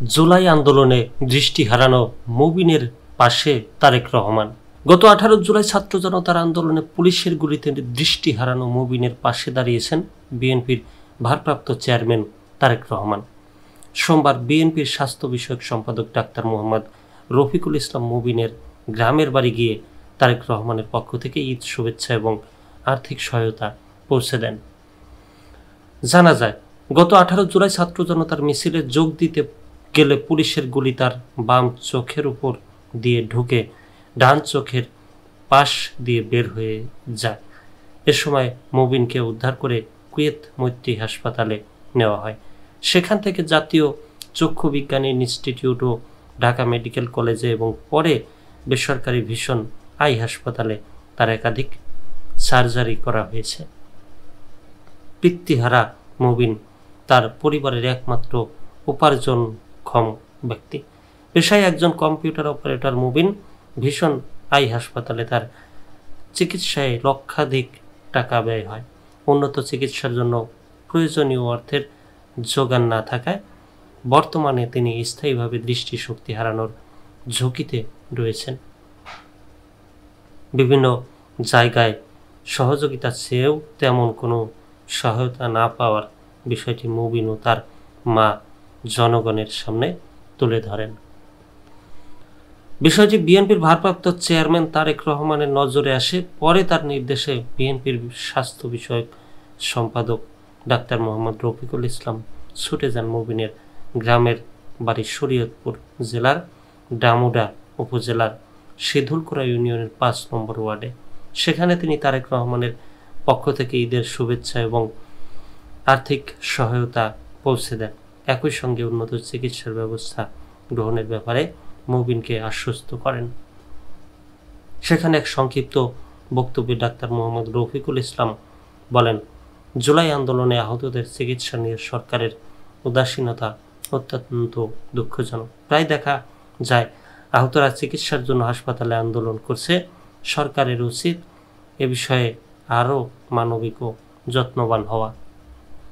জুলাই আন্দোলনে দৃষ্টি হারানো মুবিনের পাশে তারেক রহমান। গত 18 জুলাই ছাত্র জনতার আন্দোলনে পুলিশের গুলিতে দৃষ্টি হারানো মুবিনের পাশে দাঁড়িয়েছেন বিএনপির ভারপ্রাপ্ত চেয়ারম্যান তারেক রহমান। সোমবার বিএনপির স্বাস্থ্য বিষয়ক সম্পাদক ডাক্তার মোহাম্মদ রফিকুল ইসলাম মুবিনের গ্রামের বাড়ি গিয়ে তারেক রহমানের পক্ষ থেকে ঈদ শুভেচ্ছা এবং আর্থিক সহায়তা পৌঁছে দেন। জানা যায়, গত 18 জুলাই ছাত্র জনতার মিছিলে যোগ দিতে গেলে পুলিশের গুলি তার বাম চোখের উপর দিয়ে ঢুকে ডান চোখের পাশ দিয়ে বের হয়ে যায়। এ সময় মুবিনকে উদ্ধার করে কুয়েত মৈত্রী হাসপাতালে নেওয়া হয়। সেখান থেকে জাতীয় চক্ষু বিজ্ঞান ইনস্টিটিউট ও ঢাকা মেডিকেল কলেজে এবং পরে বেসরকারি ভিশন আই হাসপাতালে তার একাধিক সার্জারি করা হয়েছে। পিতৃহারা মুবিন তার পরিবারের একমাত্র উপার্জনক্ষম ব্যক্তি। পেশায় একজন কম্পিউটার অপারেটর মুবিন ভীষণ আই হাসপাতালে তার চিকিৎসায় লক্ষাধিক টাকা ব্যয় হয়। উন্নত চিকিৎসার জন্য প্রয়োজনীয় অর্থের যোগান না থাকায় বর্তমানে তিনি স্থায়ীভাবে দৃষ্টিশক্তি হারানোর ঝুঁকিতে রয়েছেন। বিভিন্ন জায়গায় সহযোগিতা চেয়েও তেমন কোনো সহায়তা না পাওয়ার বিষয়টি মুবিন ও তার মা জনগণের সামনে তুলে ধরেন। বিষয়টি বিএনপির ভারপ্রাপ্ত চেয়ারম্যান তারেক রহমানের নজরে আসে। পরে তার নির্দেশে বিএনপির স্বাস্থ্য বিষয়ক সম্পাদক ডাক্তার মোহাম্মদ রফিকুল ইসলাম ছুটে যান মুবিনের গ্রামের বাড়ি শরীয়তপুর জেলার ডামুডা উপজেলার সিধুলকুড়া ইউনিয়নের 5 নম্বর ওয়ার্ডে। সেখানে তিনি তারেক রহমানের পক্ষ থেকে ঈদের শুভেচ্ছা এবং আর্থিক সহায়তা পৌঁছে দেন। একই সঙ্গে উন্নত চিকিৎসার ব্যবস্থা গ্রহণের ব্যাপারে মুবিনকে আশ্বস্ত করেন। সেখানে এক সংক্ষিপ্ত বক্তব্যে ডাক্তার মোহাম্মদ রফিকুল ইসলাম বলেন, জুলাই আন্দোলনে আহতদের চিকিৎসা নিয়ে সরকারের উদাসীনতা অত্যন্ত দুঃখজনক। প্রায় দেখা যায় আহতরা চিকিৎসার জন্য হাসপাতালে আন্দোলন করছে। সরকারের উচিত এ বিষয়ে আরও মানবিক ও যত্নবান হওয়া।